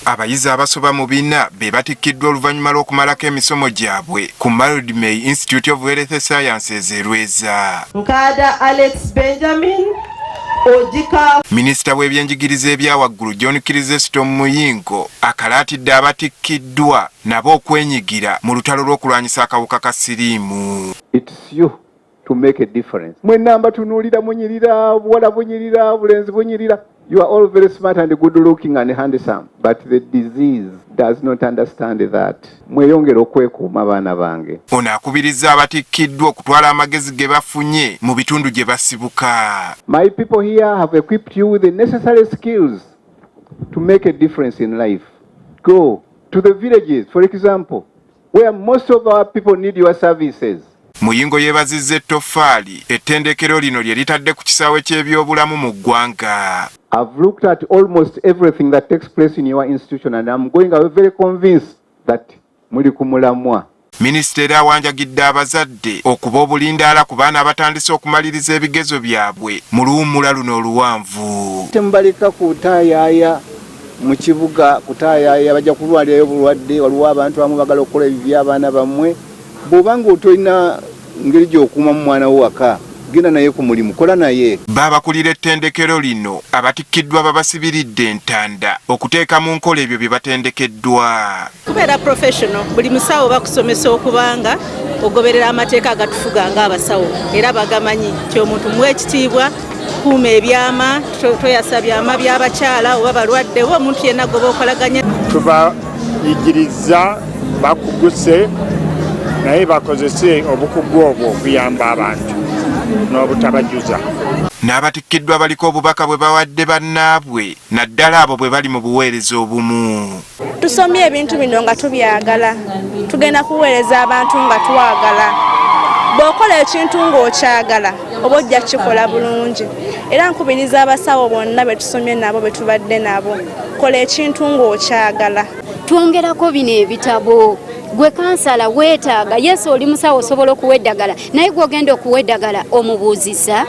Abayizi abasoba mu bina be batikkiddwa oluvannyuma lw'okumalako emisomo gyabwe ku Maud May Institute of Health Sciences e Lweza. Nkada Alex Benjamin Ojika. Minisita w'ebyenjigiriza ebyawaggulu John Kirizesto Muyingo akalaatidde abatikkiddwa nabo okwenyigira mu lutalo lw'okulwanyisa akawuka ka siriimu. It's you to make a difference. Mwenamba tunuulira munyirira, buwala bunyirira, bulenzi bunyirira. You are all very smart and good looking and handsome, but the disease does not understand that. Mweyongera okwekuuma abaana bange. Ono akubirizza abatikkiddwa okutwala amagezi ge bafunye mu bitundu gye basibuka. My people here have equipped you with the necessary skills to make a difference in life. Go to the villages, for example, where most of our people need your services. Muyingo yeebazizza ettoffaali ettendekero lino lye litadde ku kisaawe ky'ebyobulamu mu ggwanga. I've looked at almost everything that takes place in your institution and I'm going away very convinced that muli kumulamwa. Minisita era awanjagidde abazadde okuba obulindaala ku baana abatandise okumaliriza ebigezo byabwe mu luwummula luno oluwanvu. Tembalika kutaayaaya mu kibuga, kutaayaaya bajja kulwalirayo bulwadde, waliwo abantu abamu bagala okukola ebibi abaana bammwe. Bw'obanga otolina ngeri gy'okuuma mu mwana wo waka, genda naye ku mulimu, kola naye. Baabakulira ettendekero lino abatikkiddwa babasibiridde entanda okuteeka mu nkola ebyo bye batendekeddwa. Kubeera professional, buli musawo bakusomesa okubanga ogoberera amateeka agatufuga ng'abasawo era bagamanyi nti omuntu muwe ekitiibwa, kuuma ebyama, toyasa byama by'abakyala oba balwadde oba omuntu yenna goba okolaganya. Tubayigiriza bakuguse naye bakozese obukugu obwo okuyamba abantu n'obutabajuza. N'abatikkiddwa baliko obubaka bwe bawadde bannaabwe naddala abo bwe bali mu buweereza obumu. Tusomye ebintu bino nga tubyagala, tugenda kuweereza abantu nga twagala. Bw'okola ekintu ng'okyagala oba ojja kukikola bulungi. Era nkubiriza abasawo bonna be tusomye nabo be tubadde nabo, kola ekintu ng'okyagala. Twongerako bino ebitabo. Gwe kansala weetaaga, Yesu oli musawo osobola okuwa eddagala, naye gw'ogenda okuwa eddagala omubuuzisa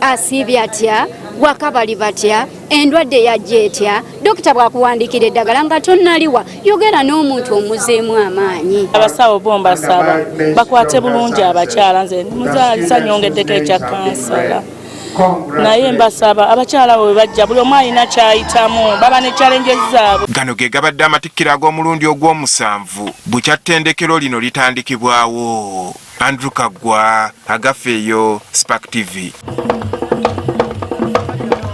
asiibye atya, waka bali batya, endwadde yajja etya, dokita bw'akuwandiikira eddagala nga tonnaliwa, yogera n'omuntu omuzeemu amaanyi. Abasawo bo mbasaba bakwate bulungi abakyala, nze muzaalisa nyongeddeko ekya kansala. Naye mbasaba abakyala bwe bajja buli omu alina kyayitamu, baba ne challenges zaabwe. Gano ge gabadde amatikkiro ag'omulundi ogw'omusanvu bukya ttendekero lino litandikibwawo. Andrew Kagwa, Agafeeyo, Spark TV.